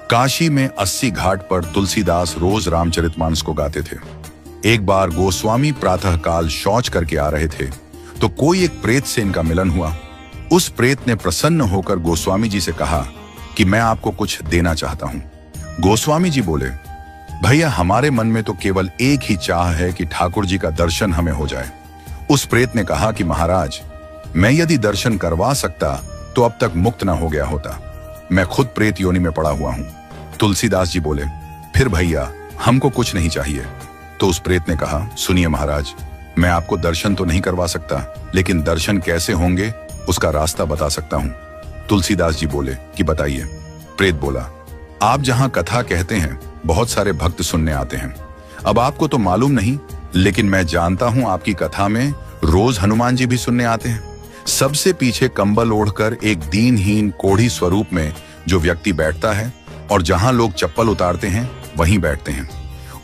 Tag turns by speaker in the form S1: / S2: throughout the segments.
S1: काशी में 80 घाट पर तुलसीदास रोज रामचरितमानस को गाते थे। एक बार गोस्वामी प्रातःकाल शौच करके आ रहे थे तो कोई एक प्रेत से इनका मिलन हुआ। उस प्रेत ने प्रसन्न होकर गोस्वामी जी से कहा कि मैं आपको कुछ देना चाहता हूं। गोस्वामी जी बोले, भैया हमारे मन में तो केवल एक ही चाह है कि ठाकुर जी का दर्शन हमें हो जाए। उस प्रेत ने कहा कि महाराज, मैं यदि दर्शन करवा सकता तो अब तक मुक्त न हो गया होता। मैं खुद प्रेत योनि में पड़ा हुआ हूं। तुलसीदास जी बोले, फिर भैया हमको कुछ नहीं चाहिए। तो उस प्रेत ने कहा, सुनिए महाराज, मैं आपको दर्शन तो नहीं करवा सकता, लेकिन दर्शन कैसे होंगे उसका रास्ता बता सकता हूं। तुलसीदास जी बोले कि बताइए। प्रेत बोला, आप जहां कथा कहते हैं बहुत सारे भक्त सुनने आते हैं। अब आपको तो मालूम नहीं, लेकिन मैं जानता हूं आपकी कथा में रोज हनुमान जी भी सुनने आते हैं। सबसे पीछे कंबल ओढ़कर एक दीनहीन कोढ़ी स्वरूप में जो व्यक्ति बैठता है और जहां लोग चप्पल उतारते हैं वहीं बैठते हैं।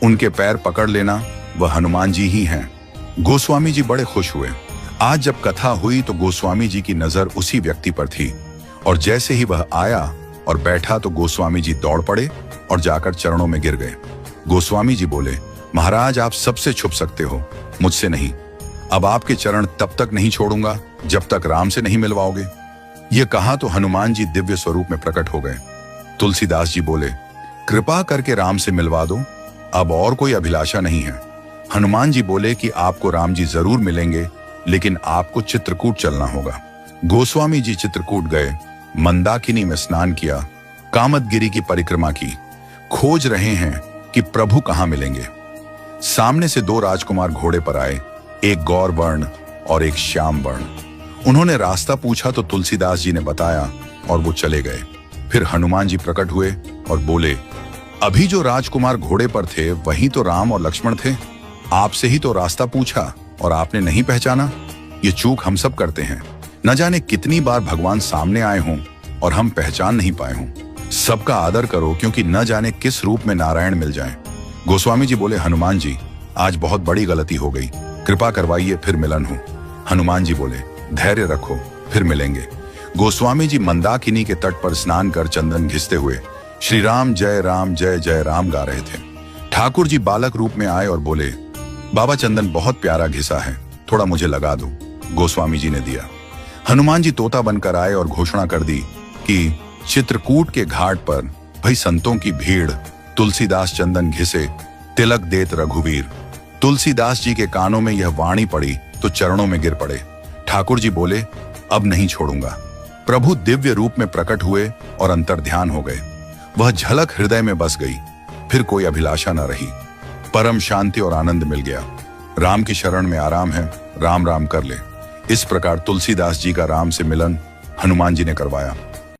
S1: उनके पैर पकड़ लेना वह हनुमान जी ही हैं। गोस्वामी जी बड़े खुश हुए। आज जब कथा हुई तो गोस्वामी जी की नजर उसी व्यक्ति पर थी और जैसे ही वह आया और बैठा तो गोस्वामी जी दौड़ पड़े और जाकर चरणों में गिर गए। गोस्वामी जी बोले, महाराज आप सबसे छुप सकते हो, मुझसे नहीं। अब आपके चरण तब तक नहीं छोड़ूंगा जब तक राम से नहीं मिलवाओगे। यह कहा तो हनुमान जी दिव्य स्वरूप में प्रकट हो गए। तुलसीदास जी बोले, कृपा करके राम से मिलवा दो, अब और कोई अभिलाषा नहीं है। हनुमान जी बोले कि आपको राम जी जरूर मिलेंगे, लेकिन आपको चित्रकूट चलना होगा। गोस्वामी जी चित्रकूट गए, मंदाकिनी में स्नान किया, कामदगिरी की परिक्रमा की, खोज रहे हैं कि प्रभु कहां मिलेंगे। सामने से दो राजकुमार घोड़े पर आए, एक गौर वर्ण और एक श्याम वर्ण। उन्होंने रास्ता पूछा तो तुलसीदास जी ने बताया और वो चले गए। फिर हनुमान जी प्रकट हुए और बोले, अभी जो राजकुमार घोड़े पर थे वही तो राम और लक्ष्मण थे। आपसे ही तो रास्ता पूछा और आपने नहीं पहचाना। ये चूक हम सब करते हैं। न जाने कितनी बार भगवान सामने आए हों और हम पहचान नहीं पाए हों। सबका आदर करो, क्योंकि न जाने किस रूप में नारायण मिल जाएं। गोस्वामी जी बोले, हनुमान जी आज बहुत बड़ी गलती हो गई, कृपा करवाइए फिर मिलन हो। हनुमान जी बोले, धैर्य रखो, फिर मिलेंगे। गोस्वामी जी मंदाकिनी के तट पर स्नान कर चंदन घिसते हुए श्री राम जय जय राम गा रहे थे। ठाकुर जी बालक रूप में आए और बोले, बाबा चंदन बहुत प्यारा घिसा है, थोड़ा मुझे लगा दो। गोस्वामी जी ने दिया। हनुमान जी तोता बनकर आए और घोषणा कर दी कि चित्रकूट के घाट पर भाई संतों की भीड़, तुलसीदास चंदन घिसे, तिलक देत रघुवीर। तुलसीदास जी के कानों में यह वाणी पड़ी तो चरणों में गिर पड़े। ठाकुर जी बोले, अब नहीं छोड़ूंगा। प्रभु दिव्य रूप में प्रकट हुए और अंतर्ध्यान हो गए। वह झलक हृदय में बस गई। फिर कोई अभिलाषा न रही। परम शांति और आनंद मिल गया। राम की शरण में आराम है, राम राम कर ले। इस प्रकार तुलसीदास जी का राम से मिलन हनुमान जी ने करवाया।